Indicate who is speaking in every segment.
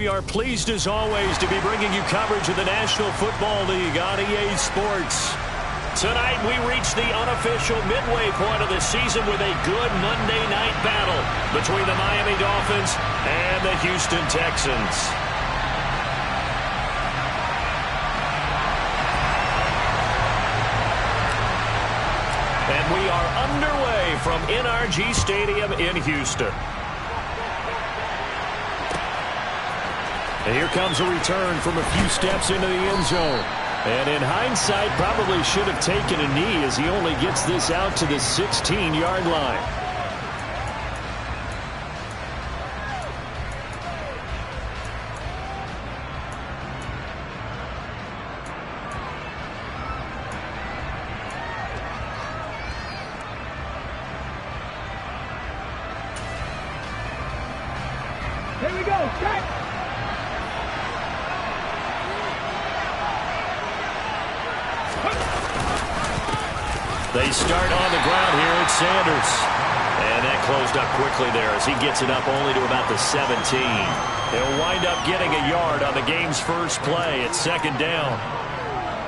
Speaker 1: we are pleased as always to be bringing you coverage of the National Football League on EA Sports. Tonight we reach the unofficial midway point of the season with a good Monday night battle between the Miami Dolphins and the Houston Texans. And we are underway from NRG Stadium in Houston. And here comes a return from a few steps into the end zone. And in hindsight, probably should have taken a knee as he only gets this out to the 16-yard line.
Speaker 2: Here we go, strike!
Speaker 1: They start on the ground here at Sanders. And that closed up quickly there as he gets it up only to about the 17. He'll wind up getting a yard on the game's first play at second down.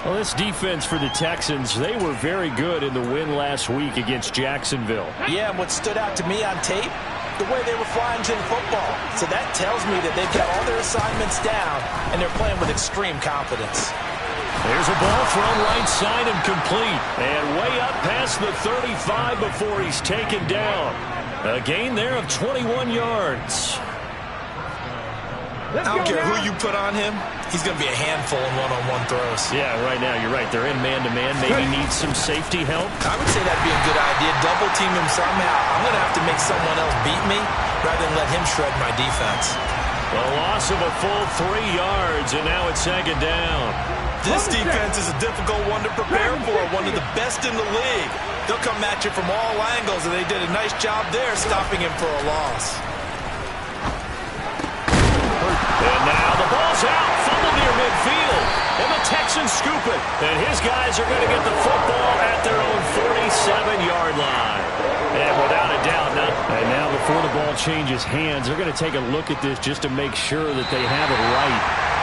Speaker 1: Well, this defense for the Texans, they were very good in the win last week against Jacksonville.
Speaker 3: Yeah, and what stood out to me on tape, the way they were flying to the football. So that tells me that they've got all their assignments down, and they're playing with extreme confidence.
Speaker 1: There's a ball thrown right side and complete. And way up past the 35 before he's taken down. A gain there of 21 yards.
Speaker 3: I don't care who you put on him. He's going to be a handful in one-on-one throws.
Speaker 1: Yeah, right now, you're right. They're in man-to-man. Maybe needs some safety help.
Speaker 3: I would say that'd be a good idea. Double team him somehow. I'm going to have to make someone else beat me rather than let him shred my defense.
Speaker 1: A loss of a full 3 yards, and now it's second down.
Speaker 3: This defense is a difficult one to prepare for, one of the best in the league. They'll come at you from all angles, and they did a nice job there stopping him for a loss.
Speaker 1: And now the ball's out, fumbled near midfield, and the Texans scoop it. And his guys are going to get the football at their own 47-yard line. And without a doubt, and now before the ball changes hands, they're going to take a look at this just to make sure that they have it right.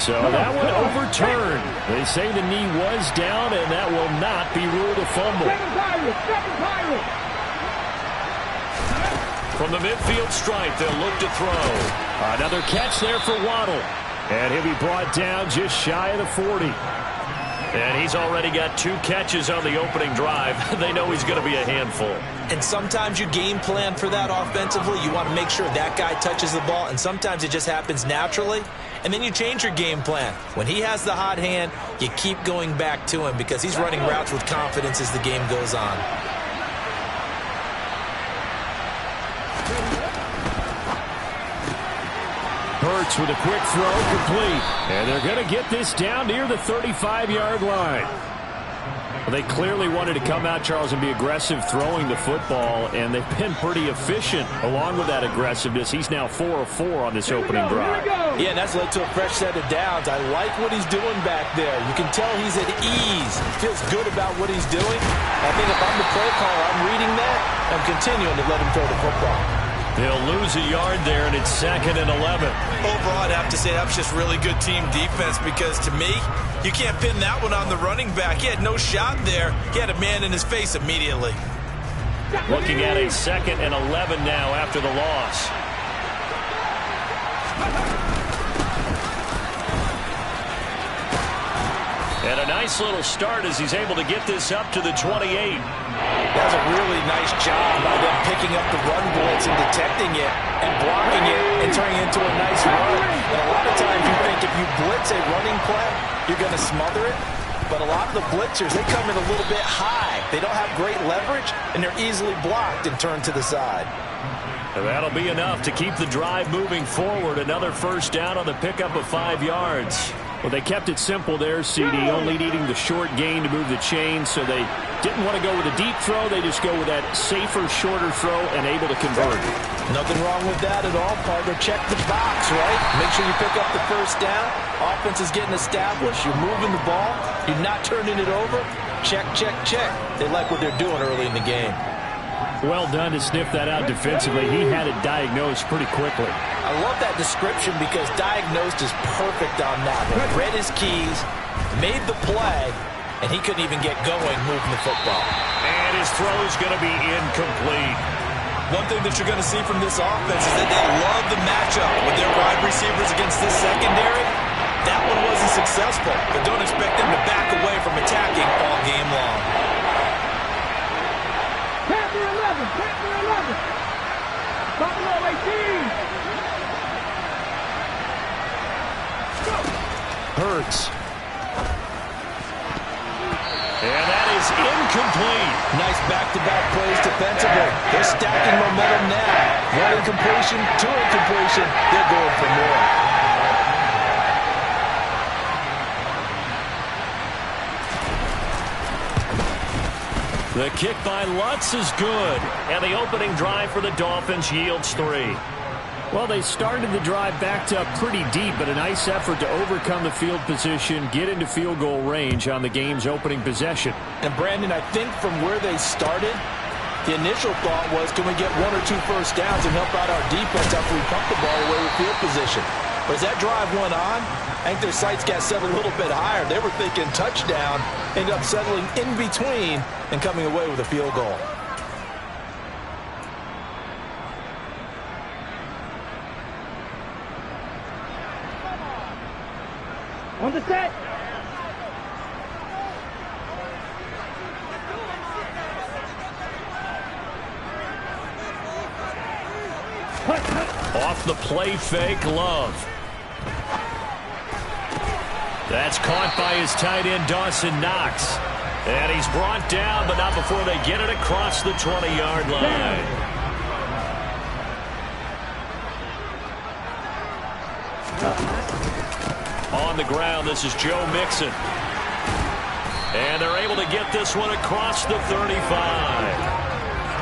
Speaker 1: So that one overturned. They say the knee was down, and that will not be ruled a fumble. From the midfield stripe, they'll look to throw. Another catch there for Waddle. And he'll be brought down just shy of the 40. And he's already got 2 catches on the opening drive. They know he's going to be a handful.
Speaker 3: And sometimes you game plan for that offensively. You want to make sure that guy touches the ball, and sometimes it just happens naturally. And then you change your game plan. When he has the hot hand, you keep going back to him because he's running routes with confidence as the game goes on.
Speaker 1: Hurts with a quick throw, complete. And they're going to get this down near the 35-yard line. Well, they clearly wanted to come out, Charles, and be aggressive throwing the football, and they've been pretty efficient along with that aggressiveness. He's now 4 of 4 on this opening drive.
Speaker 3: Yeah, and that's led to a fresh set of downs. I like what he's doing back there. You can tell he's at ease. Feels good about what he's doing. I think if I'm the play caller, I'm reading that. I'm continuing to let him throw the football.
Speaker 1: They'll lose a yard there, and it's 2nd and 11.
Speaker 3: Overall, I'd have to say that was just really good team defense because, to me, you can't pin that one on the running back. He had no shot there. He had a man in his face immediately.
Speaker 1: Looking at a 2nd and 11 now after the loss. And a nice little start as he's able to get this up to the 28.
Speaker 3: That's a really nice job by them picking up the run blitz and detecting it and blocking it and turning it into a nice run. And a lot of times you think if you blitz a running play, you're going to smother it. But a lot of the blitzers, they come in a little bit high. They don't have great leverage, and they're easily blocked and turned to the side.
Speaker 1: And that'll be enough to keep the drive moving forward. Another first down on the pickup of 5 yards. Well, they kept it simple there, CD, only needing the short gain to move the chain, so they didn't want to go with a deep throw. They just go with that safer, shorter throw and able to convert.
Speaker 3: Nothing wrong with that at all, partner. Check the box, right? Make sure you pick up the first down. Offense is getting established. You're moving the ball. You're not turning it over. check, check, check. They like what they're doing early in the game.
Speaker 1: Well done to sniff that out defensively. He had it diagnosed pretty quickly.
Speaker 3: I love that description because diagnosed is perfect on that one. Read his keys, made the play, and he couldn't even get going moving the football.
Speaker 1: And his throw is going to be incomplete.
Speaker 3: One thing that you're going to see from this offense is that they love the matchup with their wide receivers against this secondary. That one wasn't successful, but don't expect them to back away from attacking all game long.
Speaker 2: Panther 11, Panther 11. Buffalo 18.
Speaker 1: Hurts. And that is incomplete.
Speaker 3: Nice back-to-back plays defensively. They're stacking momentum now. One incompletion, two incompletion. They're going for more.
Speaker 1: The kick by Lutz is good. And the opening drive for the Dolphins yields 3. Well, they started the drive backed up pretty deep, but a nice effort to overcome the field position, get into field goal range on the game's opening possession.
Speaker 3: And, Brandon, I think from where they started, the initial thought was, can we get 1 or 2 first downs and help out our defense after we pump the ball away with field position? But as that drive went on, I think their sights got set a little bit higher. They were thinking touchdown, ended up settling in between and coming away with a field goal.
Speaker 2: On the set.
Speaker 1: Off the play fake, Love. That's caught by his tight end, Dawson Knox. And he's brought down, but not before they get it across the 20-yard line. On the ground, this is Joe Mixon. And they're able to get this one across the 35.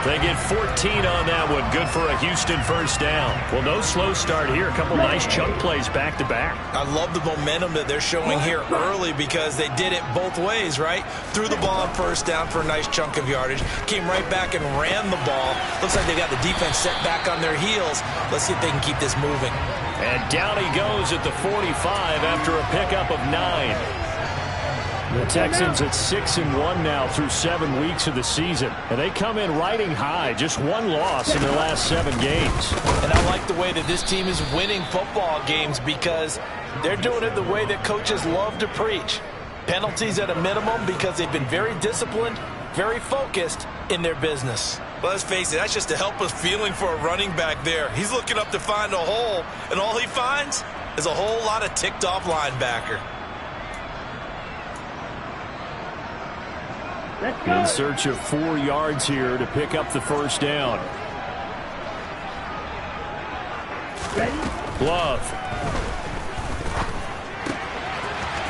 Speaker 1: They get 14 on that one. Good for a Houston first down. Well, no slow start here. A couple nice chunk plays back-to-back.
Speaker 3: I love the momentum that they're showing here early because they did it both ways, right? Threw the ball on first down for a nice chunk of yardage. Came right back and ran the ball. Looks like they got the defense set back on their heels. Let's see if they can keep this moving.
Speaker 1: And down he goes at the 45 after a pickup of 9. The Texans at 6-1 now through 7 weeks of the season. And they come in riding high. Just one loss in their last 7 games.
Speaker 3: And I like the way that this team is winning football games because they're doing it the way that coaches love to preach. Penalties at a minimum because they've been very disciplined, very focused in their business.
Speaker 4: Well, let's face it, that's just a helpless feeling for a running back there. He's looking up to find a hole, and all he finds is a whole lot of ticked-off linebacker.
Speaker 1: In search of 4 yards here to pick up the first down. Love.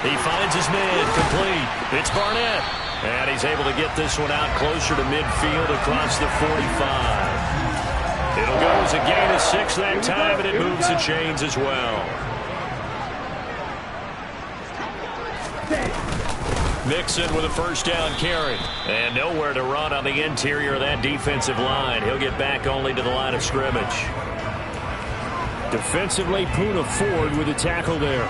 Speaker 1: He finds his man, complete. It's Barnett. And he's able to get this one out closer to midfield across the 45. It'll go as a gain of 6 that time, and it moves the chains as well. Mixon with a first down carry. And nowhere to run on the interior of that defensive line. He'll get back only to the line of scrimmage. Defensively, Poona Ford with a tackle there.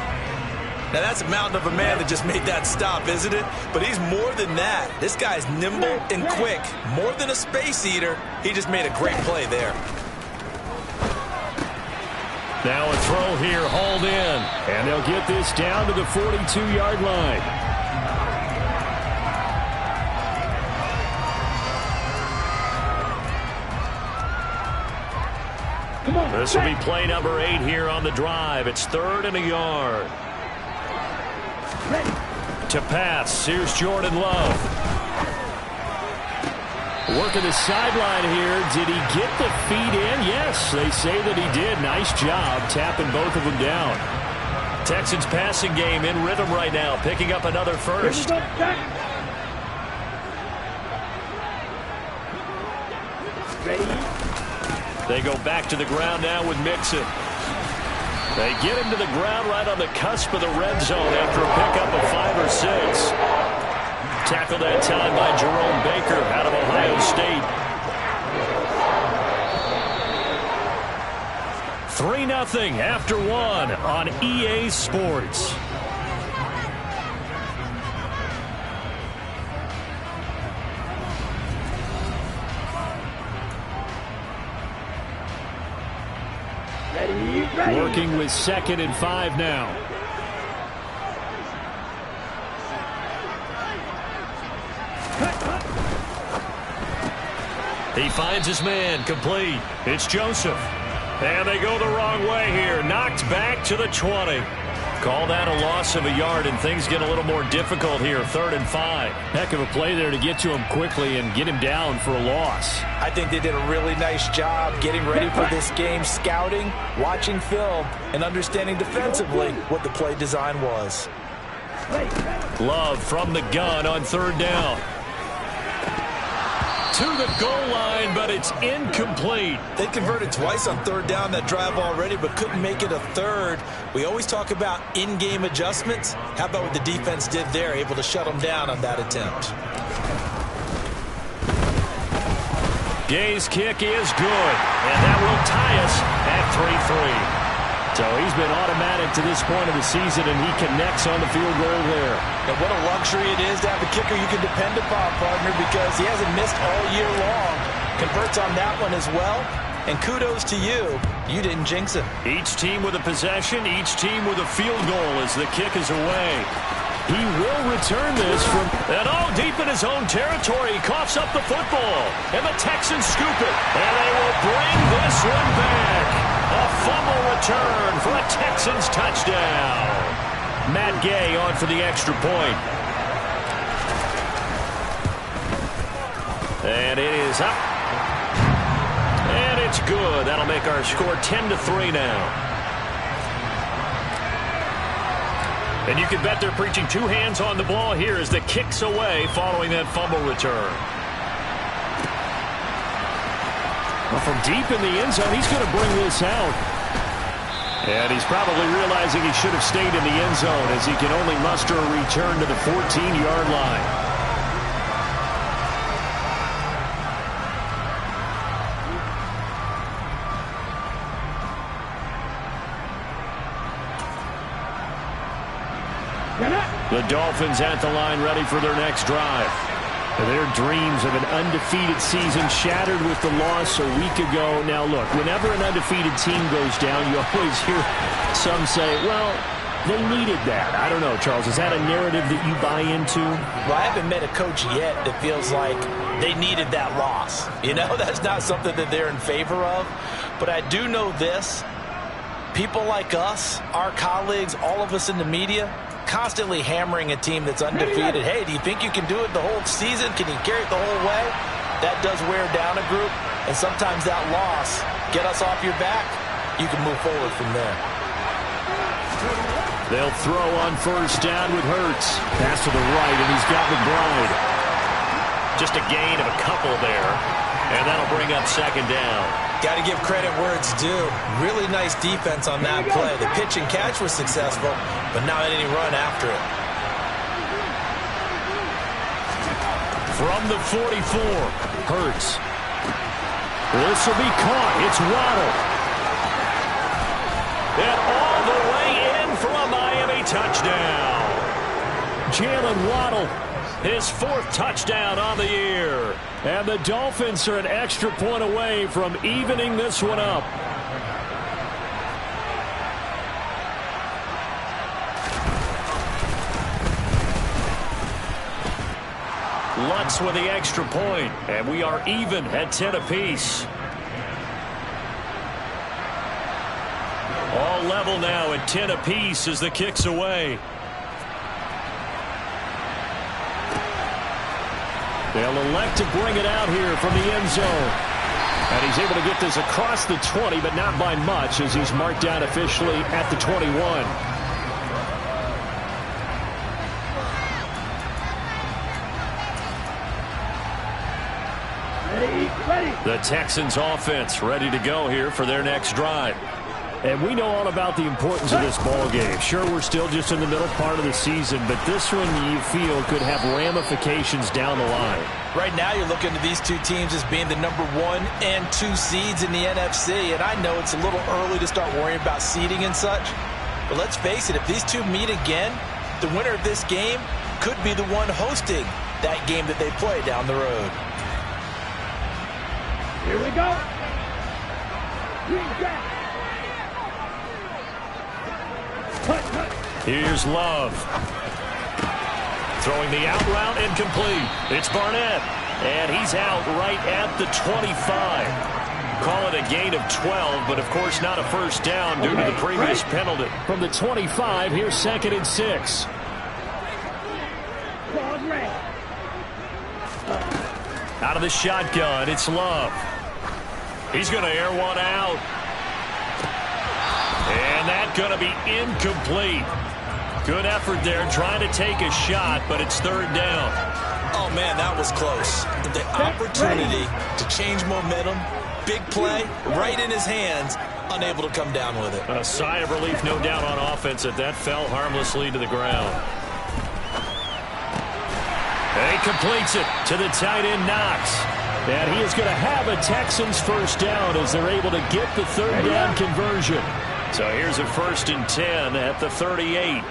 Speaker 4: Now that's a mountain of a man that just made that stop, isn't it? But he's more than that. This guy's nimble and quick. More than a space eater. He just made a great play there.
Speaker 1: Now a throw here, hauled in. And they'll get this down to the 42-yard line. This will be play number 8 here on the drive. It's 3rd and a yard. To pass, here's Jordan Love. Working the sideline here. Did he get the feet in? Yes, they say that he did. Nice job tapping both of them down. Texans passing game in rhythm right now, picking up another first. They go back to the ground now with Mixon. They get him to the ground right on the cusp of the red zone after a pickup of 5 or 6. Tackled that time by Jerome Baker out of Ohio State. 3-0 after one on EA Sports.
Speaker 2: Ready.
Speaker 1: Working with 2nd and 5 now. He finds his man, complete. It's Joseph. And they go the wrong way here. Knocked back to the 20. Call that a loss of a yard, and things get a little more difficult here. 3rd and 5.
Speaker 5: Heck of a play there to get to him quickly and get him down for a loss.
Speaker 3: I think they did a really nice job getting ready for this game, scouting, watching film, and understanding defensively what the play design was.
Speaker 1: Love from the gun on 3rd down. To the goal line, but it's incomplete.
Speaker 4: They converted twice on 3rd down that drive already, but couldn't make it a 3rd. We always talk about in-game adjustments. How about what the defense did there, able to shut them down on that attempt?
Speaker 1: Gay's kick is good, and that will tie us at 3-3. So he's been automatic to this point of the season, and he connects on the field goal there.
Speaker 3: And what a luxury it is to have a kicker you can depend upon, partner, because he hasn't missed all year long. Converts on that one as well. And kudos to you. You didn't jinx it.
Speaker 1: Each team with a possession, each team with a field goal as the kick is away. He will return this from, and deep in his own territory. He coughs up the football, and the Texans scoop it, and they will bring this one back. A fumble return for a Texans touchdown. Matt Gay on for the extra point. And it is up. And it's good. That'll make our score 10-3 now. And you can bet they're preaching two hands on the ball here as the kick's away following that fumble return. Well, from deep in the end zone, he's going to bring this out. And he's probably realizing he should have stayed in the end zone as he can only muster a return to the 14-yard line. The Dolphins at the line ready for their next drive. Their dreams of an undefeated season shattered with the loss a week ago. Now, look, whenever an undefeated team goes down, you always hear some say, well, they needed that. I don't know, Charles. Is that a narrative that you buy into?
Speaker 3: Well, I haven't met a coach yet that feels like they needed that loss. You know, that's not something that they're in favor of. But I do know this. People like us, our colleagues, all of us in the media, constantly hammering a team that's undefeated. Hey, do you think you can do it the whole season? Can you carry it the whole way? That does wear down a group, and sometimes that loss, get us off your back, you can move forward from there.
Speaker 1: They'll throw on first down with Hurts. Pass to the right, and he's got McBride. Just a gain of a couple there, and that'll bring up second down.
Speaker 4: Got to give credit where it's due. Really nice defense on that play. The pitch and catch was successful, but not any run after it.
Speaker 1: From the 44, Hurts. This will be caught. It's Waddle. And all the way in for a Miami touchdown. Jalen Waddle, his fourth touchdown on the year. And the Dolphins are an extra point away from evening this one up. Lutz with the extra point, and we are even at 10 apiece. All level now at 10 apiece as the kick's away. They'll elect to bring it out here from the end zone. And he's able to get this across the 20, but not by much as he's marked down officially at the 21.
Speaker 2: Ready.
Speaker 1: The Texans offense ready to go here for their next drive.
Speaker 5: And we know all about the importance of this ball game. Sure, we're still just in the middle part of the season, but this one you feel could have ramifications down the line.
Speaker 4: Right now you're looking at these two teams as being the number 1 and 2 seeds in the NFC, and I know it's a little early to start worrying about seeding and such, but let's face it, if these two meet again, the winner of this game could be the one hosting that game that they play down the road.
Speaker 2: Here we go. Green jack.
Speaker 1: Here's Love. Throwing the out route incomplete. It's Barnett. And he's out right at the 25. Call it a gain of 12, but of course not a first down due to the previous penalty.
Speaker 5: From the 25, here's 2nd and 6.
Speaker 1: Out of the shotgun, it's Love. He's going to air one out. And that's going to be incomplete. Good effort there trying to take a shot, but it's 3rd down.
Speaker 4: Oh, man, that was close. The opportunity to change momentum, big play, right in his hands, unable to come down with it.
Speaker 1: A sigh of relief, no doubt, on offense that fell harmlessly to the ground. And he completes it to the tight end, Knox. And he is going to have a Texans first down as they're able to get the 3rd down conversion. So here's a 1st and 10 at the 38.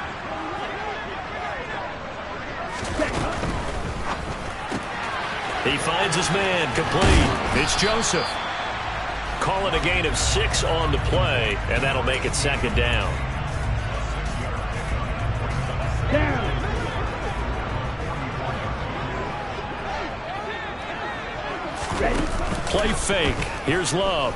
Speaker 1: He finds his man, complete. It's Joseph. Call it a gain of 6 on the play, and that'll make it 2nd down. Play fake. Here's Love.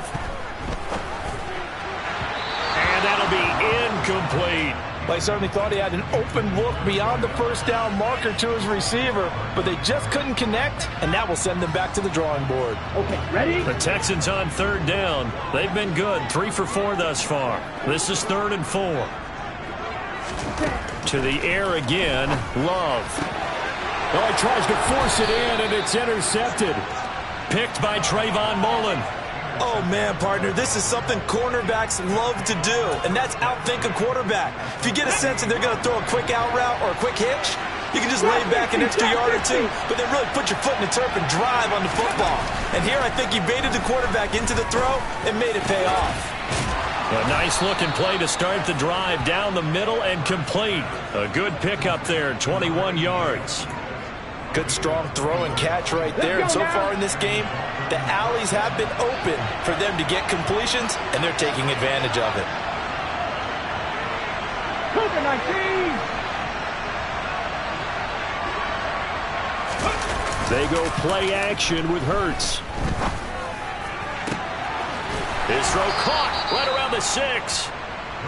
Speaker 1: And that'll be incomplete.
Speaker 3: Well, I certainly thought he had an open look beyond the first down marker to his receiver, but they just couldn't connect, and that will send them back to the drawing board.
Speaker 2: Okay, ready?
Speaker 1: The Texans on 3rd down. They've been good, 3 for 4 thus far. This is 3rd and 4. To the air again, Love.
Speaker 5: Oh, he tries to force it in, and it's intercepted.
Speaker 1: Picked by Trayvon Mullen.
Speaker 4: Oh, man, partner, this is something cornerbacks love to do, and that's outthink a quarterback. If you get a sense that they're going to throw a quick out route or a quick hitch, you can just lay back an extra yard or two, but then really put your foot in the turf and drive on the football. And here I think he baited the quarterback into the throw and made it pay off.
Speaker 1: A nice-looking play to start the drive down the middle and complete. A good pickup there, 21 yards.
Speaker 4: Good, strong throw and catch right there. And so far in this game, the alleys have been open for them to get completions, and they're taking advantage of it.
Speaker 5: They go play action with Hurts.
Speaker 1: His throw caught right around the 6.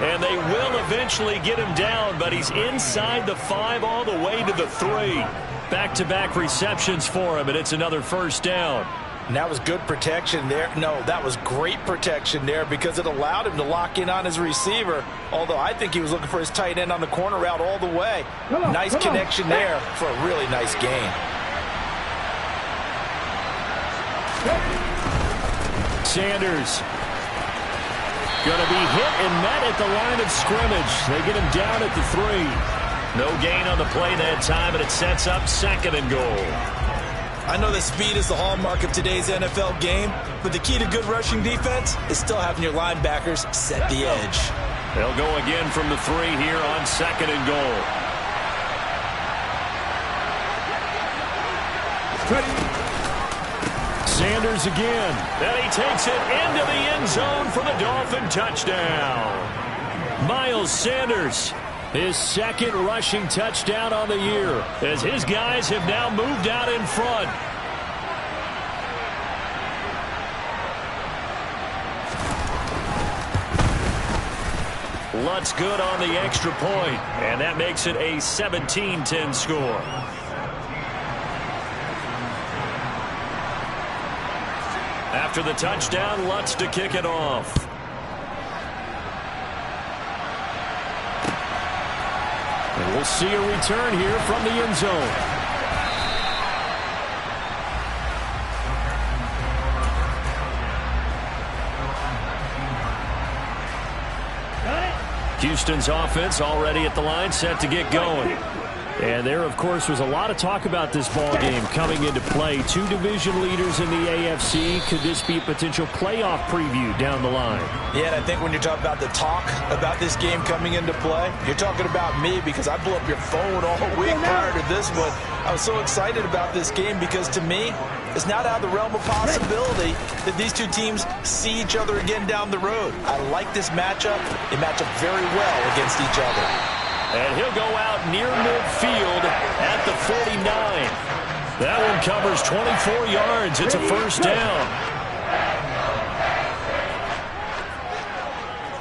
Speaker 1: And they will eventually get him down, but he's inside the 5 all the way to the 3. Back-to-back receptions for him, and it's another first down.
Speaker 4: And that was good protection there. No, that was great protection there because it allowed him to lock in on his receiver, although I think he was looking for his tight end on the corner route all the way. Nice connection there for a really nice gain.
Speaker 1: Sanders going to be hit and met at the line of scrimmage. They get him down at the 3. No gain on the play that time, and it sets up 2nd and goal.
Speaker 4: I know that speed is the hallmark of today's NFL game, but the key to good rushing defense is still having your linebackers set the edge.
Speaker 1: They'll go again from the 3 here on 2nd and goal. Sanders again. And he takes it into the end zone for the Dolphin touchdown. Miles Sanders, his 2nd rushing touchdown on the year, as his guys have now moved out in front. Lutz good on the extra point, and that makes it a 17-10 score. After the touchdown, Lutz to kick it off. And we'll see a return here from the end zone. Houston's offense already at the line, set to get going.
Speaker 5: And there, of course, was a lot of talk about this ball game coming into play. Two division leaders in the AFC. Could this be a potential playoff preview down the line?
Speaker 4: Yeah, and I think when you're talking about the talk about this game coming into play, you're talking about me because I blew up your phone all week prior to this one. I was so excited about this game because, to me, it's not out of the realm of possibility that these two teams see each other again down the road. I like this matchup. They match up very well against each other.
Speaker 1: And he'll go out near midfield at the 49. That one covers 24 yards. It's a first down.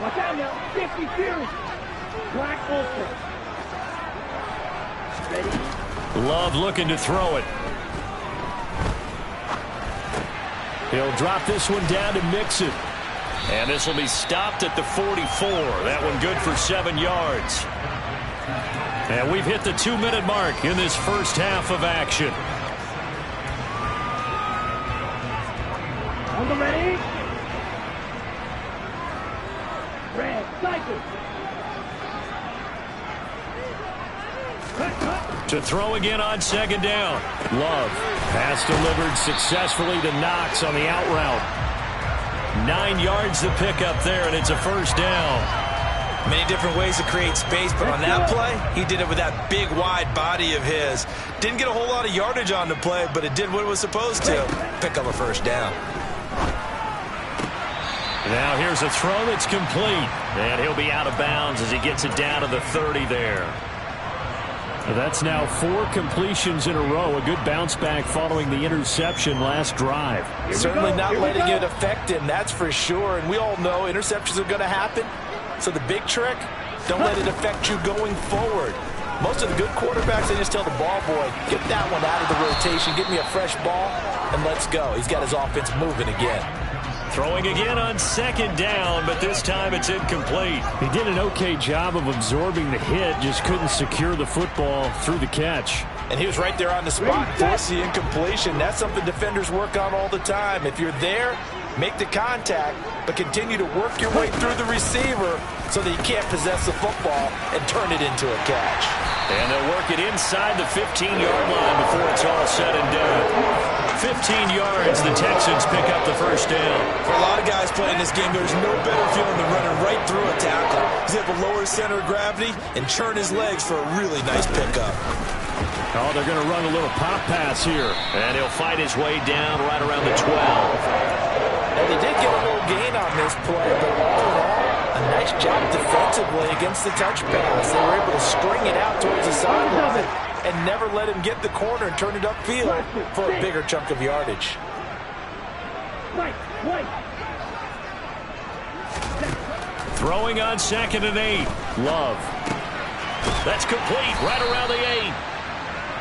Speaker 2: Watch out now. 50 series. Black Ultra. Ready?
Speaker 1: Love looking to throw it. He'll drop this one down to Mixon. And this will be stopped at the 44. That one good for 7 yards. And we've hit the 2-minute mark in this first half of action.
Speaker 2: On the ready. Red, cycle.
Speaker 1: To throw again on second down. Love. Pass delivered successfully to Knox on the out route. 9 yards to pick up there, and it's a first down.
Speaker 4: Many different ways to create space, but on that play, he did it with that big, wide body of his. Didn't get a whole lot of yardage on the play, but it did what it was supposed to. Pick up a first down.
Speaker 1: Now here's a throw that's complete. And he'll be out of bounds as he gets it down to the 30 there.
Speaker 5: That's now 4 completions in a row. A good bounce back following the interception last drive.
Speaker 4: Certainly not letting it affect him, that's for sure. And we all know interceptions are going to happen. So the big trick, don't let it affect you going forward. Most of the good quarterbacks, they just tell the ball boy, get that one out of the rotation, get me a fresh ball, and let's go. He's got his offense moving again.
Speaker 1: Throwing again on second down, but this time it's incomplete.
Speaker 5: He did an okay job of absorbing the hit, just couldn't secure the football through the catch.
Speaker 4: And he was right there on the spot, force the incompletion. That's something defenders work on all the time. If you're there, make the contact, but continue to work your way through the receiver so that you can't possess the football and turn it into a catch.
Speaker 1: And they'll work it inside the 15-yard line before it's all said and done. 15 yards, the Texans pick up the first down.
Speaker 4: For a lot of guys playing this game, there's no better feeling than running right through a tackle. He's able to lower his center of gravity and churn his legs for a really nice pickup.
Speaker 5: Oh, they're going to run a little pop pass here.
Speaker 1: And he'll fight his way down right around the 12.
Speaker 4: And they did get a little gain on this play, but all in all, a nice job defensively against the touch pass. They were able to string it out towards the sideline and never let him get the corner and turn it upfield for a bigger chunk of yardage.
Speaker 1: Throwing on 2nd and 8. Love. That's complete right around the 8.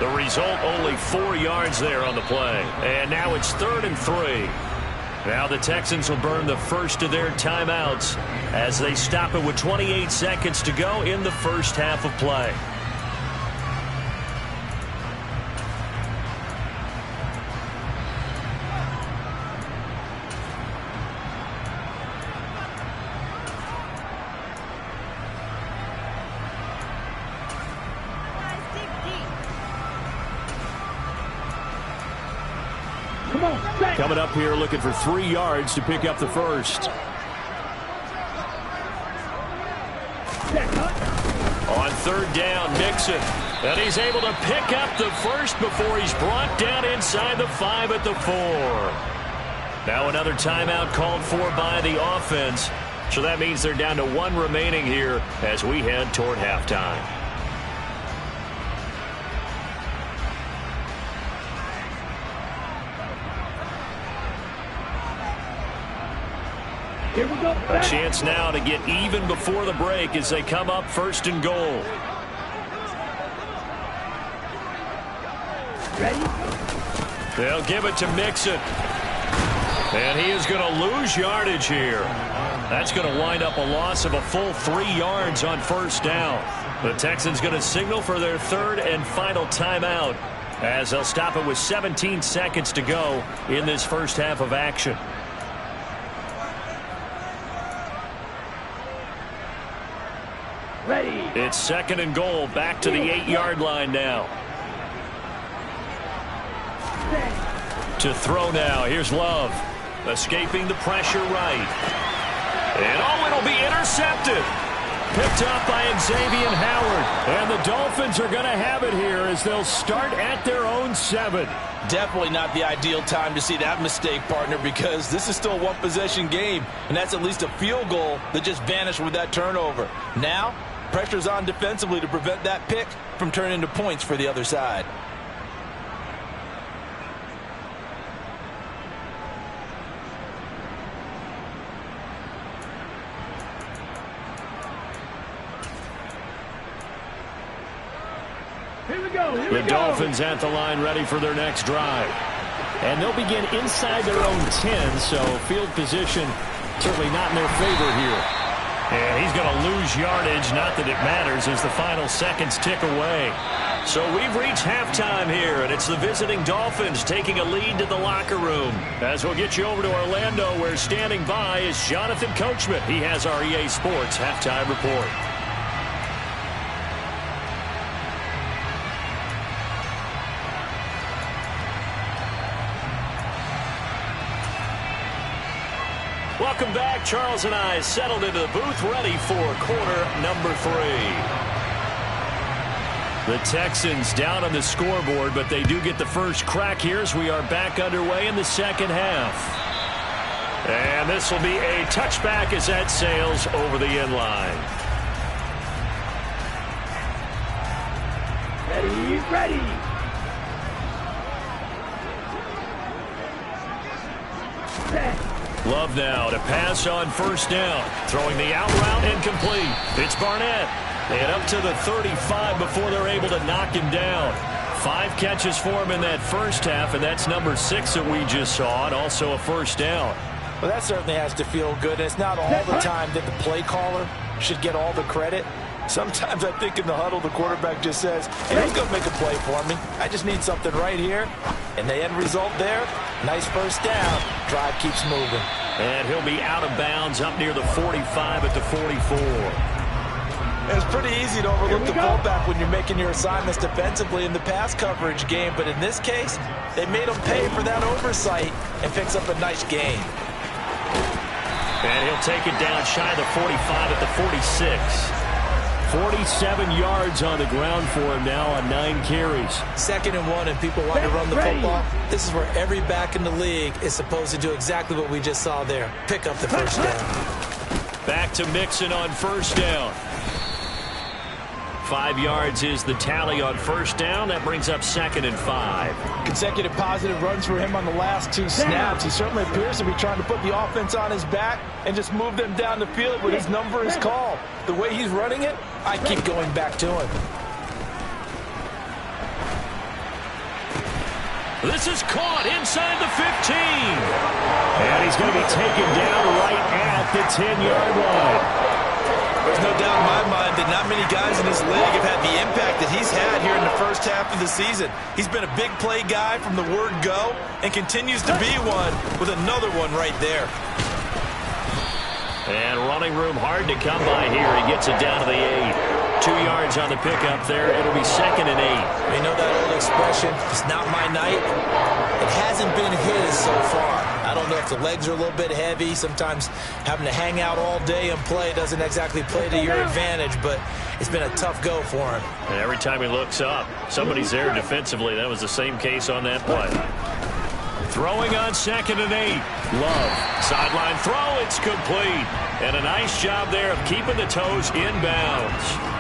Speaker 1: The result, only 4 yards there on the play. And now it's 3rd and 3. Now the Texans will burn the first of their timeouts as they stop it with 28 seconds to go in the first half of play.
Speaker 5: Coming up here looking for 3 yards to pick up the first.
Speaker 1: On 3rd down, Mixon. And he's able to pick up the first before he's brought down inside the 5 at the 4. Now another timeout called for by the offense. So that means they're down to 1 remaining here as we head toward halftime.
Speaker 2: Here we go.
Speaker 1: A chance now to get even before the break as they come up 1st and goal.
Speaker 2: Ready?
Speaker 1: They'll give it to Mixon. And he is going to lose yardage here. That's going to wind up a loss of a full 3 yards on 1st down. The Texans going to signal for their 3rd and final timeout as they'll stop it with 17 seconds to go in this first half of action.
Speaker 2: Ready.
Speaker 1: It's 2nd and goal, back to the 8-yard line now. To throw now, here's Love. Escaping the pressure right. And oh, it'll be intercepted. Picked up by Xavier Howard. And the Dolphins are going to have it here as they'll start at their own 7.
Speaker 4: Definitely not the ideal time to see that mistake, partner, because this is still a one-possession game, and that's at least a field goal that just vanished with that turnover. Now, pressure's on defensively to prevent that pick from turning into points for the other side.
Speaker 1: The Dolphins at the line ready for their next drive.
Speaker 5: And they'll begin inside their own 10, so field position certainly not in their favor here.
Speaker 1: And he's going to lose yardage, not that it matters, as the final seconds tick away. So we've reached halftime here, and it's the visiting Dolphins taking a lead to the locker room. As we'll get you over to Orlando, where standing by is Jonathan Coachman. He has our EA Sports halftime report. Welcome back. Charles and I settled into the booth, ready for quarter number 3. The Texans down on the scoreboard, but they do get the first crack here as we are back underway in the second half. And this will be a touchback as that sails over the end line.
Speaker 2: Ready. Set.
Speaker 1: Love now to pass on first down. Throwing the out route incomplete. It's Barnett. And up to the 35 before they're able to knock him down. 5 catches for him in that first half, and that's number 6 that we just saw, and also a first down.
Speaker 3: Well, that certainly has to feel good. It's not all the time that the play caller should get all the credit.
Speaker 4: Sometimes I think in the huddle the quarterback just says, hey, who's going to make a play for me? I just need something right here. And the end result there, nice first down. Drive keeps moving.
Speaker 1: And he'll be out of bounds up near the 45 at the 44.
Speaker 4: It's pretty easy to overlook the fullback when you're making your assignments defensively in the pass coverage game. But in this case, they made him pay for that oversight and picks up a nice gain.
Speaker 1: And he'll take it down shy of the 45 at the 46. 47 yards on the ground for him now on 9 carries.
Speaker 3: 2nd and 1, and people want to run the football. This is where every back in the league is supposed to do exactly what we just saw there. Pick up the first down.
Speaker 1: Back to Mixon on first down. 5 yards is the tally on first down. That brings up 2nd and 5.
Speaker 4: Consecutive positive runs for him on the last 2 snaps. He certainly appears to be trying to put the offense on his back and just move them down the field when his number is called. The way he's running it, I keep going back to him.
Speaker 1: This is caught inside the 15.
Speaker 5: And he's going to be taken down right at the 10-yard line.
Speaker 4: There's no doubt in my mind that not many guys in this league have had the impact that he's had here in the first half of the season. He's been a big play guy from the word go and continues to be one with another one right there.
Speaker 1: And running room hard to come by here. He gets it down to the 8. 2 yards on the pickup there. It'll be 2nd and 8.
Speaker 3: You know that old expression, it's not my night? It hasn't been his so far. I don't know if the legs are a little bit heavy. Sometimes having to hang out all day and play doesn't exactly play to your advantage, but it's been a tough go for him.
Speaker 1: And every time he looks up, somebody's there defensively. That was the same case on that play. Throwing on 2nd and 8. Love. Sideline throw. It's complete. And a nice job there of keeping the toes inbounds.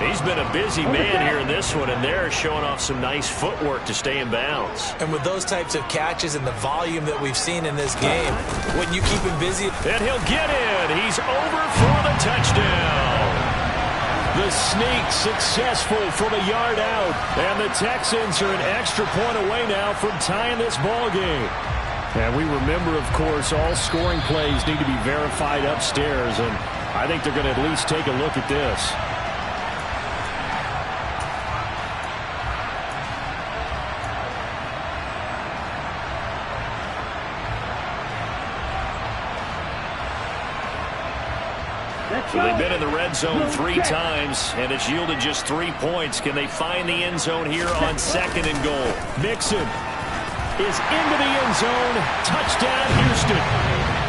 Speaker 1: He's been a busy man here in this one, and they're showing off some nice footwork to stay in bounds.
Speaker 3: And with those types of catches and the volume that we've seen in this game, when you keep him busy.
Speaker 1: And he'll get in. He's over for the touchdown.
Speaker 5: The sneak successful from a yard out. And the Texans are an extra point away now from tying this ball game. And we remember, of course, all scoring plays need to be verified upstairs. And I think they're going to at least take a look at this.
Speaker 1: So they've been in the red zone 3 times, and it's yielded just 3 points. Can they find the end zone here on 2nd and goal?
Speaker 5: Mixon is into the end zone. Touchdown, Houston.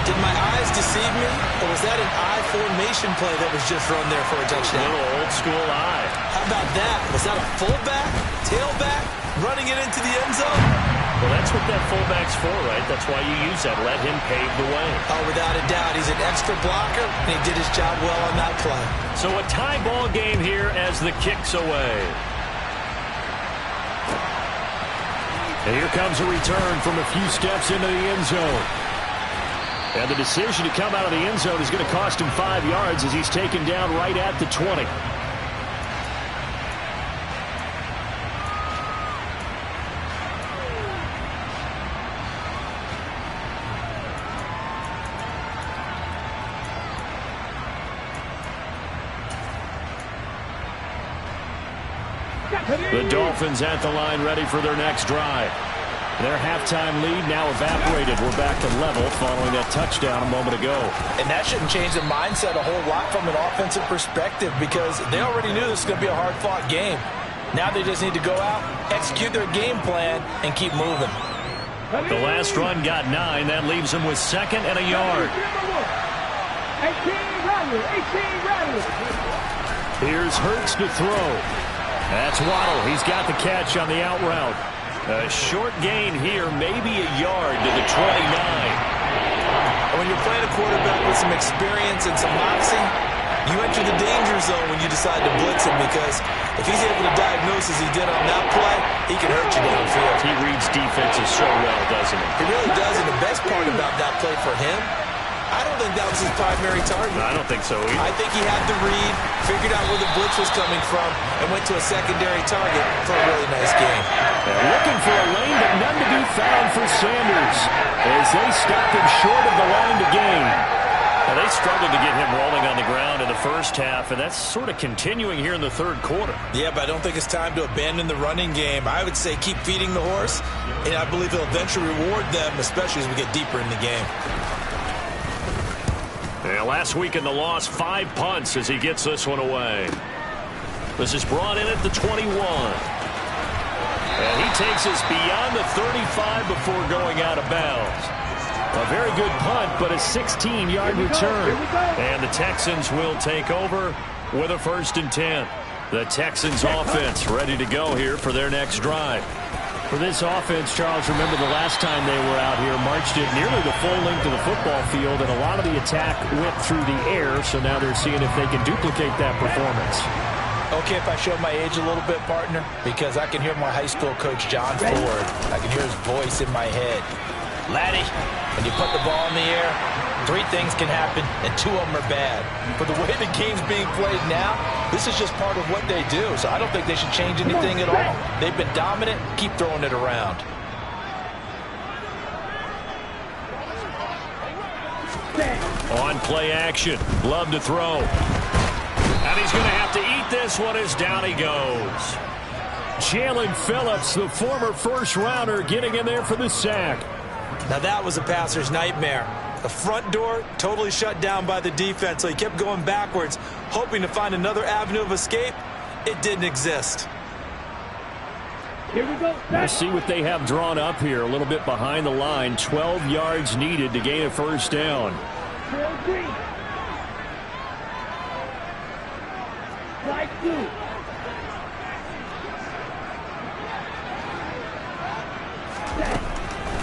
Speaker 4: Did my eyes deceive me, or was that an I formation play that was just run there for a touchdown?
Speaker 1: A little old school eye.
Speaker 4: How about that? Was that a fullback, tailback, running it into the end zone?
Speaker 1: Well, that's what that fullback's for, right? That's why you use that. Let him pave the way.
Speaker 4: Oh, without a doubt. He's an extra blocker, and he did his job well on that play.
Speaker 1: So a tie ball game here as the kick's away.
Speaker 5: And here comes a return from a few steps into the end zone. And the decision to come out of the end zone is going to cost him 5 yards as he's taken down right at the 20. The Dolphins at the line ready for their next drive. Their halftime lead now evaporated. We're back to level following that touchdown a moment ago.
Speaker 3: And that shouldn't change the mindset a whole lot from an offensive perspective because they already knew this was going to be a hard-fought game. Now they just need to go out, execute their game plan, and keep moving.
Speaker 1: The last run got 9. That leaves them with 2nd and a yard.
Speaker 2: 18 Rattler.
Speaker 1: Here's Hurts to throw. That's Waddle. He's got the catch on the out route. A short gain here, maybe a yard to the 29.
Speaker 4: And when you're playing a quarterback with some experience and some moxie, you enter the danger zone when you decide to blitz him because if he's able to diagnose as he did on that play, he can hurt you downfield.
Speaker 1: He reads defenses so well, doesn't he?
Speaker 4: He really does, and the best part about that play for him, I don't think that was his primary target.
Speaker 1: I don't think so either.
Speaker 4: I think he had the read, figured out where the blitz was coming from, and went to a secondary target for a really nice game.
Speaker 5: And looking for a lane, but none to be found for Sanders as they stopped him short of the line to gain.
Speaker 1: Well, they struggled to get him rolling on the ground in the first half, and that's sort of continuing here in the third quarter.
Speaker 4: Yeah, but I don't think it's time to abandon the running game. I would say keep feeding the horse, and I believe he'll eventually reward them, especially as we get deeper in the game.
Speaker 1: Yeah, last week in the loss, 5 punts as he gets this one away. This is brought in at the 21. And he takes us beyond the 35 before going out of bounds. A very good punt, but a 16-yard return. And the Texans will take over with a 1st and 10. The Texans offense ready to go here for their next drive.
Speaker 5: For this offense, Charles, remember the last time they were out here, marched it nearly the full length of the football field, and a lot of the attack went through the air, so now they're seeing if they can duplicate that performance.
Speaker 3: Okay, if I show my age a little bit, partner, because I can hear my high school coach, John Ford. I can hear his voice in my head. Laddie, when you put the ball in the air, 3 things can happen, and 2 of them are bad. But the way the game's being played now, this is just part of what they do. So I don't think they should change anything at all. They've been dominant. Keep throwing it around.
Speaker 1: On play action. Love to throw. And he's going to have to eat this one as down he goes.
Speaker 5: Jalen Phillips, the former first-rounder, getting in there for the sack.
Speaker 4: Now that was a passer's nightmare. The front door totally shut down by the defense, so he kept going backwards, hoping to find another avenue of escape. It didn't exist.
Speaker 2: Here we go.
Speaker 5: Let's see what they have drawn up here. A little bit behind the line. 12 yards needed to gain a 1st down.
Speaker 2: Strike 2.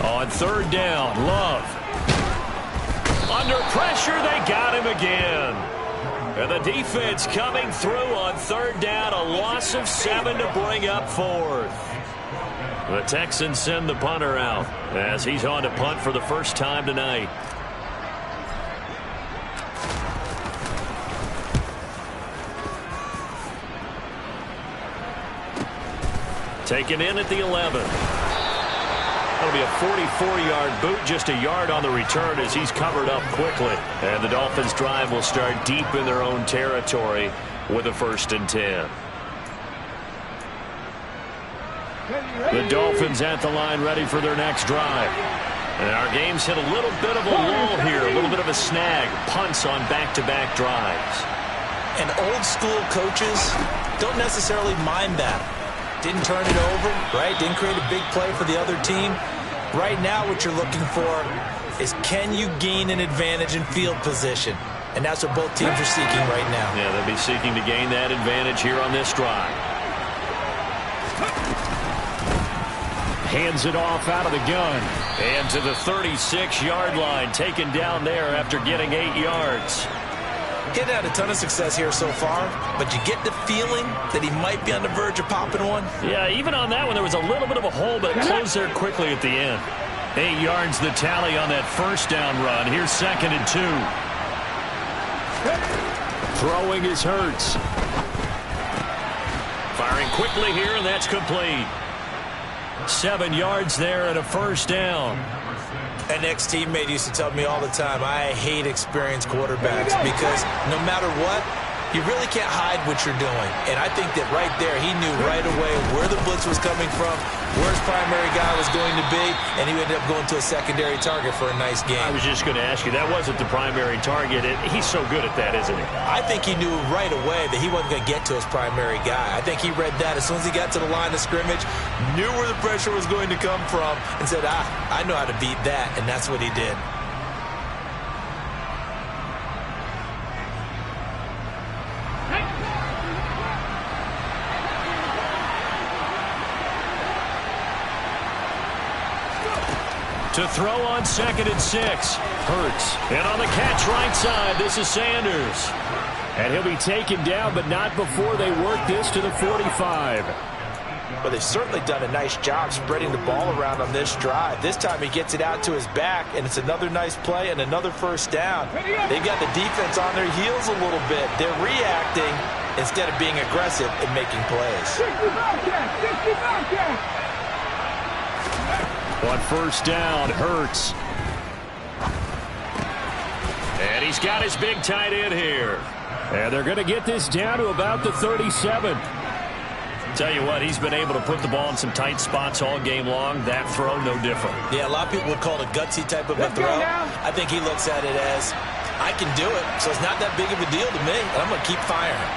Speaker 1: On 3rd down, Love. Under pressure, they got him again. And the defense coming through on 3rd down, a loss of 7 to bring up 4th. The Texans send the punter out as he's on to punt for the first time tonight. Taken in at the 11. That'll be a 44-yard boot, just a yard on the return as he's covered up quickly. And the Dolphins' drive will start deep in their own territory with a 1st and 10. The Dolphins at the line ready for their next drive. And our game's hit a little bit of a lull here, a little bit of a snag. Punts on back-to-back drives.
Speaker 3: And old-school coaches don't necessarily mind that. Didn't turn it over, right? Didn't create a big play for the other team. Right now what you're looking for is, can you gain an advantage in field position? And that's what both teams are seeking right now.
Speaker 1: Yeah, they'll be seeking to gain that advantage here on this drive.
Speaker 5: Hands it off out of the gun.
Speaker 1: And to the 36-yard line, taken down there after getting 8 yards.
Speaker 3: He's had a ton of success here so far, but you get the feeling that he might be on the verge of popping one.
Speaker 1: Yeah, even on that one, there was a little bit of a hole, but it closed there quickly at the end. 8 yards the tally on that first down run. Here's 2nd and 2.
Speaker 5: Throwing is Hurts.
Speaker 1: Firing quickly here, and that's complete. 7 yards there and a first down.
Speaker 3: An ex-teammate used to tell me all the time, I hate experienced quarterbacks because no matter what, you really can't hide what you're doing. And I think that right there, he knew right away where the blitz was coming from, where his primary guy was going to be, and he ended up going to a secondary target for a nice game.
Speaker 1: I was just going to ask you, that wasn't the primary target. He's so good at that, isn't he?
Speaker 3: I think he knew right away that he wasn't going to get to his primary guy. I think he read that as soon as he got to the line of scrimmage, knew where the pressure was going to come from, and said, I know how to beat that, and that's what he did.
Speaker 1: To throw on 2nd and 6. Hurts. And on the catch right side, this is Sanders.
Speaker 5: And he'll be taken down, but not before they work this to the 45.
Speaker 3: Well, they've certainly done a nice job spreading the ball around on this drive. This time he gets it out to his back, and it's another nice play and another first down. They've got the defense on their heels a little bit. They're reacting instead of being aggressive and making plays.
Speaker 5: On first down, Hurts.
Speaker 1: And he's got his big tight end here.
Speaker 5: And they're going to get this down to about the 37.
Speaker 1: Tell you what, he's been able to put the ball in some tight spots all game long. That throw, no different.
Speaker 3: Yeah, a lot of people would call it a gutsy type of a throw. I think he looks at it as, I can do it, so it's not that big of a deal to me, and I'm going to keep firing.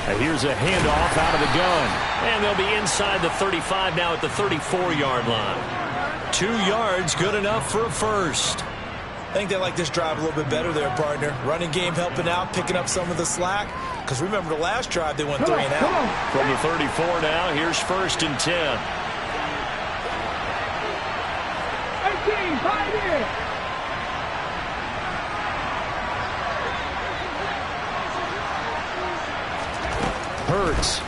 Speaker 5: And here's a handoff out of the gun.
Speaker 1: And they'll be inside the 35 now at the 34-yard line. 2 yards, good enough for a first.
Speaker 3: I think they like this drive a little bit better there, partner. Running game helping out, picking up some of the slack. Because remember the last drive, they went 3 and out.
Speaker 1: From the 34 now, here's 1st and 10.
Speaker 2: 18, Pioneer.
Speaker 5: Hurts.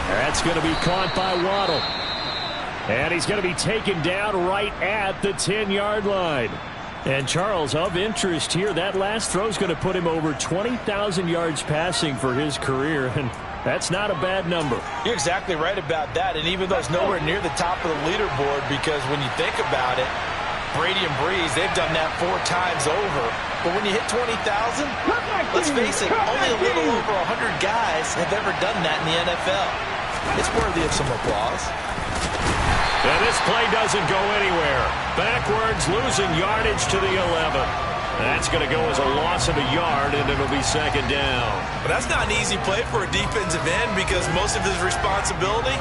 Speaker 5: That's going to be caught by Waddle. And he's going to be taken down right at the 10-yard line. And Charles, of interest here, that last throw is going to put him over 20,000 yards passing for his career, and that's not a bad number.
Speaker 3: You're exactly right about that, and even though it's nowhere near the top of the leaderboard, because when you think about it, Brady and Breeze, they've done that 4 times over. But when you hit 20,000, let's face it, only a little over 100 guys have ever done that in the NFL. It's worthy of some applause.
Speaker 1: And this play doesn't go anywhere. Backwards, losing yardage to the 11. That's going to go as a loss of a yard, and it'll be 2nd down.
Speaker 3: But that's not an easy play for a defensive end because most of his responsibility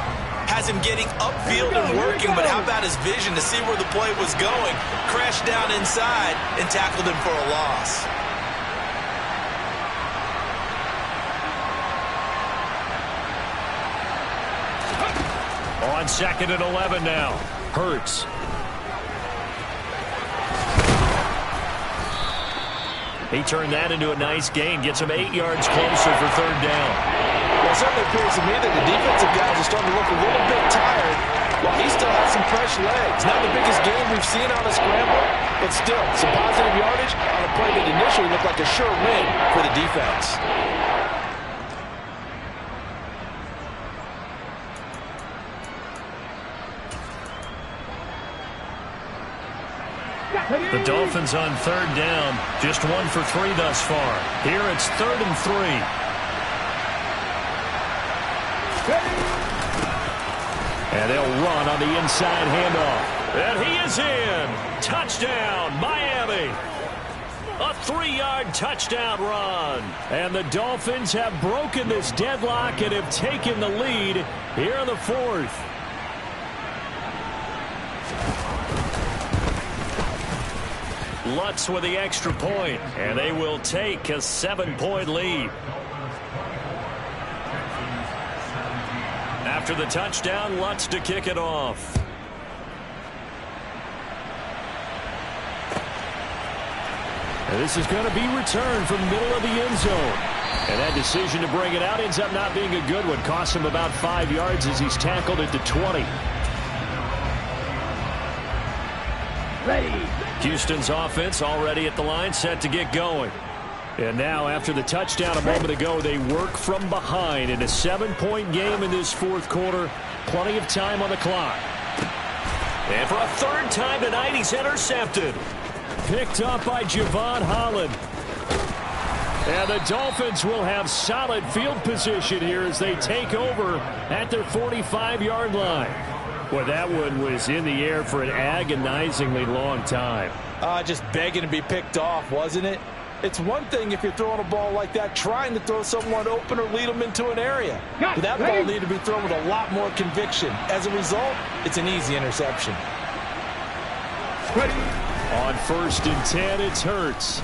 Speaker 3: has him getting upfield and working, but how about his vision to see where the play was going? Crashed down inside and tackled him for a loss.
Speaker 1: On 2nd and 11 now.
Speaker 5: Hurts.
Speaker 1: He turned that into a nice gain. Gets him 8 yards closer for 3rd down.
Speaker 3: Well, it certainly appears to me that the defensive guys are starting to look a little bit tired while he still has some fresh legs. Not the biggest game we've seen on a scramble, but still some positive yardage on a play that initially looked like a sure win for the defense.
Speaker 1: The Dolphins on 3rd down. Just 1 for 3 thus far. Here it's 3rd and 3.
Speaker 5: And they'll run on the inside handoff. And he is in. Touchdown, Miami. A 3-yard touchdown run. And the Dolphins have broken this deadlock and have taken the lead here in the fourth. Lutz with the extra point, and they will take a 7-point lead. After the touchdown, Lutz to kick it off. And this is going to be returned from the middle of the end zone. And that decision to bring it out ends up not being a good one. Costs him about 5 yards as he's tackled at the 20.
Speaker 2: Ready.
Speaker 1: Houston's offense already at the line, set to get going.
Speaker 5: And now, after the touchdown a moment ago, they work from behind in a 7-point game in this fourth quarter. Plenty of time on the clock.
Speaker 1: And for a third time tonight, he's intercepted.
Speaker 5: Picked up by Javon Holland. And the Dolphins will have solid field position here as they take over at their 45-yard line. Well, that one was in the air for an agonizingly long time.
Speaker 4: Just begging to be picked off, wasn't it? It's one thing if you're throwing a ball like that, trying to throw someone open or lead them into an area. But that ball needed to be thrown with a lot more conviction. As a result, it's an easy interception.
Speaker 2: Ready.
Speaker 5: On 1st and 10, it's Hurts.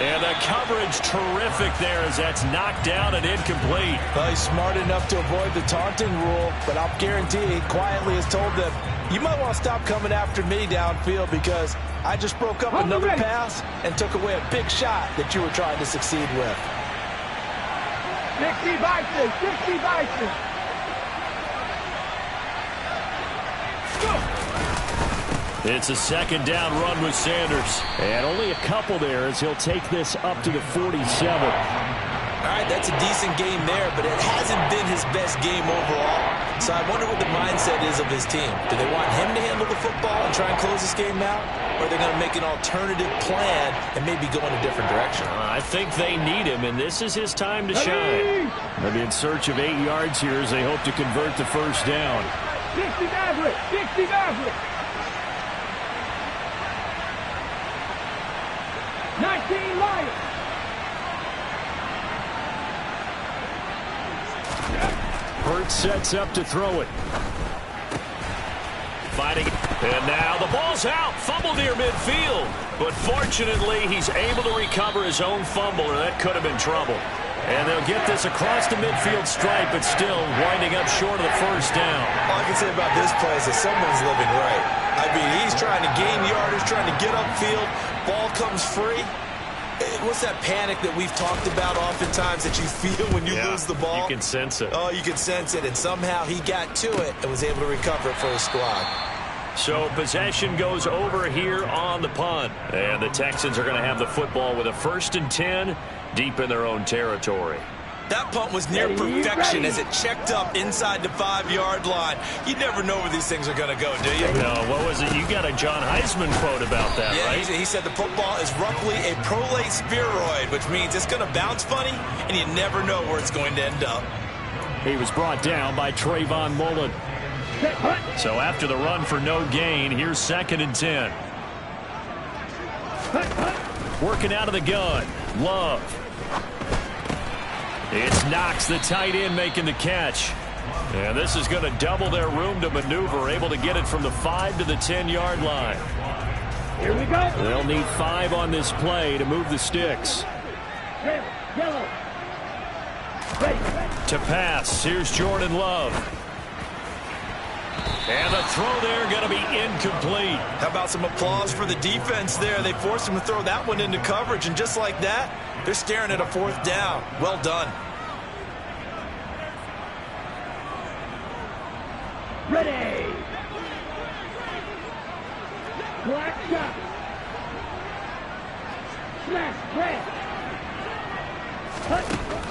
Speaker 1: And the coverage terrific there as that's knocked down and incomplete.
Speaker 4: Well, he's smart enough to avoid the taunting rule, but I'll guarantee he quietly has told them, you might want to stop coming after me downfield because I just broke up another pass and took away a big shot that you were trying to succeed with.
Speaker 2: 60 Bison, 60 Bison.
Speaker 1: It's a second down run with Sanders.
Speaker 5: And only a couple there as he'll take this up to the 47.
Speaker 4: All right, that's a decent game there, but it hasn't been his best game overall. So I wonder what the mindset is of his team. Do they want him to handle the football and try and close this game out? Or are they going to make an alternative plan and maybe go in a different direction?
Speaker 1: I think they need him, and this is his time to shine.
Speaker 5: They'll be in search of 8 yards here as they hope to convert the first down.
Speaker 2: 60 Maverick, 60 Maverick. 19 Lions.
Speaker 5: Hurts sets up to throw it.
Speaker 1: Fighting. And now the ball's out. Fumble near midfield. But fortunately, he's able to recover his own fumble, or that could have been trouble. And they'll get this across the midfield stripe, but still winding up short of the first down.
Speaker 4: All I can say about this play is that someone's living right. I mean, he's trying to gain yardage, trying to get upfield. Ball comes free. What's that panic that we've talked about oftentimes that you feel when you lose the ball?
Speaker 1: You can sense it.
Speaker 4: Oh, you can sense it. And somehow he got to it and was able to recover it for his squad.
Speaker 1: So possession goes over here on the punt. And the Texans are going to have the football with a 1st and 10 deep in their own territory.
Speaker 4: That punt was near perfection as it checked up inside the 5-yard line. You never know where these things are going to go, do you?
Speaker 1: No, what was it? You got a John Heisman quote about that, right?
Speaker 4: He said the football is roughly a prolate spheroid, which means it's going to bounce funny, and you never know where it's going to end up.
Speaker 5: He was brought down by Trayvon Mullen.
Speaker 1: So after the run for no gain, here's 2nd and 10. Working out of the gun. Love. It's Knox, the tight end, making the catch. And this is going to double their room to maneuver, able to get it from the 5 to the 10-yard line.
Speaker 2: Here we go.
Speaker 5: They'll need 5 on this play to move the sticks.
Speaker 2: Red, yellow. Ready.
Speaker 1: To pass, here's Jordan Love. And the throw there going to be incomplete.
Speaker 4: How about some applause for the defense there? They forced him to throw that one into coverage, and just like that, they're staring at a 4th down. Well done.
Speaker 2: Ready. Black shot. Smash, red.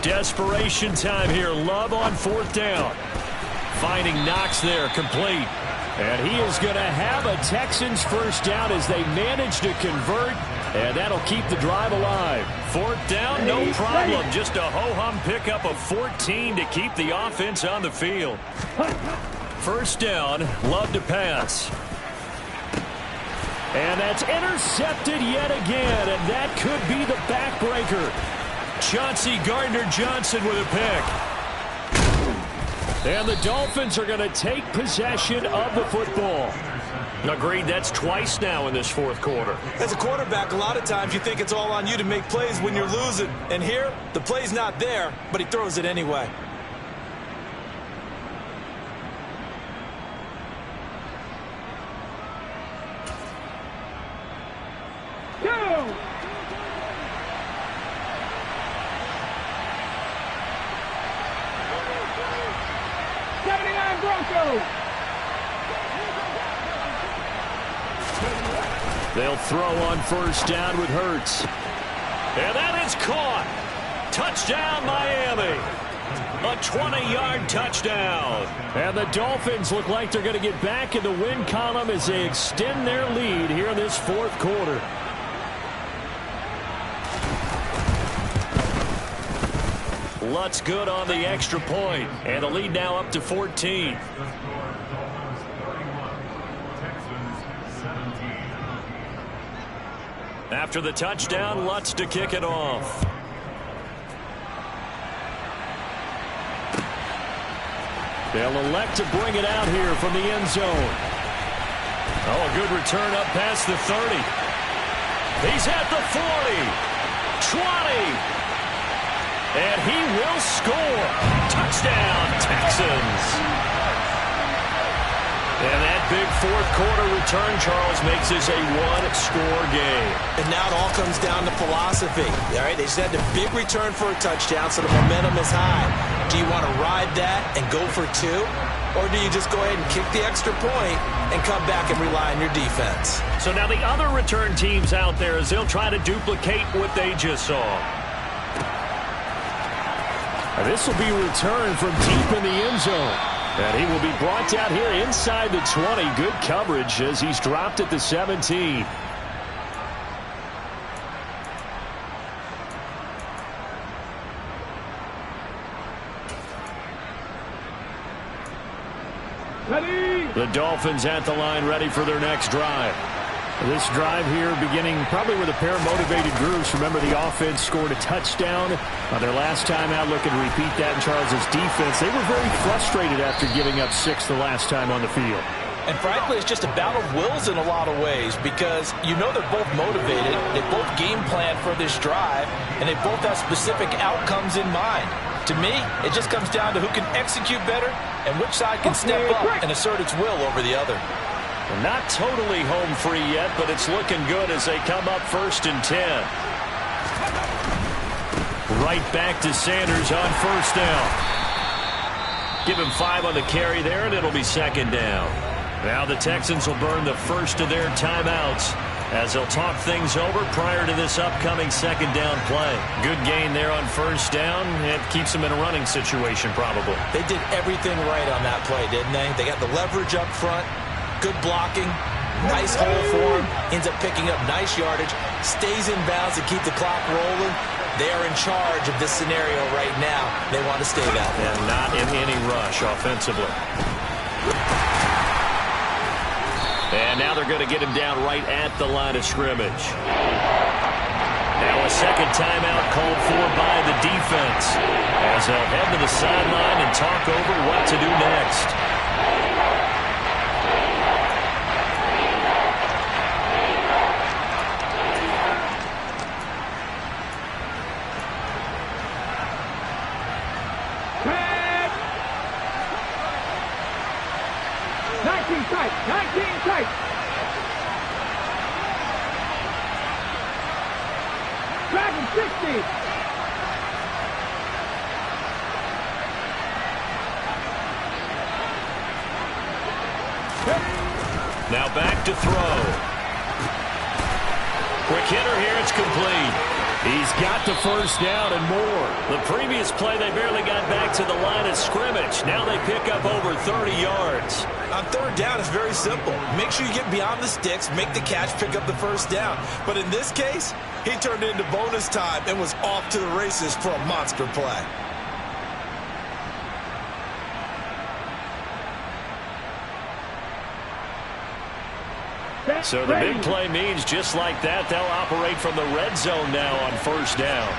Speaker 1: Desperation time here. Love on 4th down. Finding Knox there, complete.
Speaker 5: And he is going to have a Texans first down as they manage to convert, and that'll keep the drive alive.
Speaker 1: Fourth down, no problem. Just a ho-hum pickup of 14 to keep the offense on the field. First down, love to pass.
Speaker 5: And that's intercepted yet again, and that could be the backbreaker.
Speaker 1: Chauncey Gardner-Johnson with a pick.
Speaker 5: And the Dolphins are going to take possession of the football.
Speaker 1: Agreed, that's twice now in this fourth quarter.
Speaker 4: As a quarterback, a lot of times you think it's all on you to make plays when you're losing. And here, the play's not there, but he throws it anyway.
Speaker 5: They'll throw on first down with Hurts.
Speaker 1: And that is caught. Touchdown, Miami. A 20-yard touchdown.
Speaker 5: And the Dolphins look like they're going to get back in the win column as they extend their lead here in this fourth quarter.
Speaker 1: Lutz good on the extra point. And the lead now up to 14. After the touchdown, Lutz to kick it off.
Speaker 5: They'll elect to bring it out here from the end zone.
Speaker 1: Oh, a good return up past the 30. He's at the 40. 20. And he will score. Touchdown, Texans. And that big fourth quarter return, Charles, makes this a one-score game.
Speaker 4: And now it all comes down to philosophy. All right, they said the big return for a touchdown, so the momentum is high. Do you want to ride that and go for two? Or do you just go ahead and kick the extra point and come back and rely on your defense?
Speaker 1: So now the other return teams out there, as they'll try to duplicate what they just saw.
Speaker 5: This will be returned from deep in the end zone. And he will be brought down here inside the 20. Good coverage as he's dropped at the 17.
Speaker 2: Ready.
Speaker 5: The Dolphins at the line, ready for their next drive. This drive here beginning probably with a pair of motivated groups. Remember, the offense scored a touchdown on their last time out. Looking to repeat that in Charles's defense. They were very frustrated after giving up 6 the last time on the field.
Speaker 3: And frankly, it's just a battle of wills in a lot of ways because you know they're both motivated. They both game plan for this drive, and they both have specific outcomes in mind. To me, it just comes down to who can execute better and which side can step up and assert its will over the other.
Speaker 1: Not totally home free yet, but it's looking good as they come up 1st and 10. Right back to Sanders on first down. Give him 5 on the carry there, and it'll be 2nd down. Now the Texans will burn the first of their timeouts as they'll talk things over prior to this upcoming 2nd down play. Good gain there on first down. It keeps them in a running situation probably.
Speaker 4: They did everything right on that play, didn't they? They got the leverage up front. Good blocking, nice hole for him, ends up picking up nice yardage, stays in bounds to keep the clock rolling. They are in charge of this scenario right now. They want to stay that way.
Speaker 1: And not in any rush offensively. And now they're going to get him down right at the line of scrimmage. Now a second timeout called for by the defense as they'll head to the sideline and talk over what to do next. Now back to throw. Quick hitter here, it's complete.
Speaker 5: He's got the first down and more.
Speaker 1: The previous play, they barely got back to the line of scrimmage. Now they pick up over 30 yards.
Speaker 4: On third down, it's very simple. Make sure you get beyond the sticks, make the catch, pick up the first down. But in this case, he turned into bonus time and was off to the races for a monster play.
Speaker 1: So the big play means just like that, they'll operate from the red zone now on first down.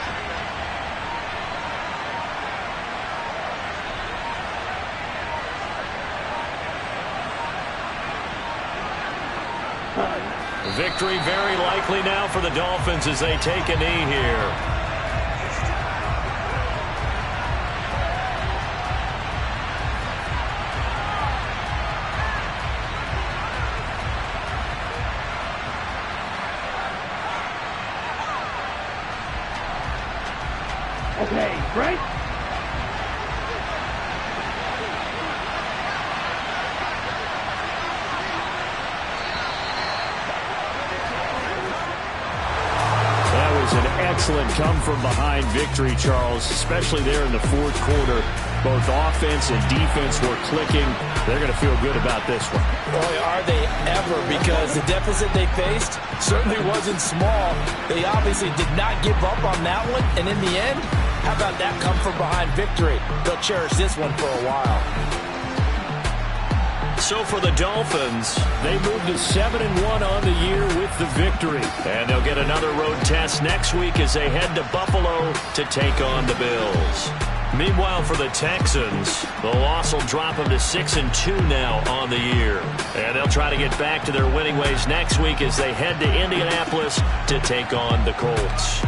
Speaker 1: Victory very likely now for the Dolphins as they take a knee here.
Speaker 2: Okay, right?
Speaker 5: That was an excellent come-from-behind victory, Charles, especially there in the fourth quarter. Both offense and defense were clicking. They're going to feel good about this one.
Speaker 4: Boy, are they ever, because the deficit they faced certainly wasn't small. They obviously did not give up on that one, and in the end, how about that come-from-behind victory? They'll cherish this one for a while.
Speaker 1: So for the Dolphins,
Speaker 5: They moved to 7-1 on the year with the victory.
Speaker 1: and they'll get another road test next week as they head to Buffalo to take on the Bills. Meanwhile, for the Texans, the loss will drop them to 6-2 now on the year. And they'll try to get back to their winning ways next week as they head to Indianapolis to take on the Colts.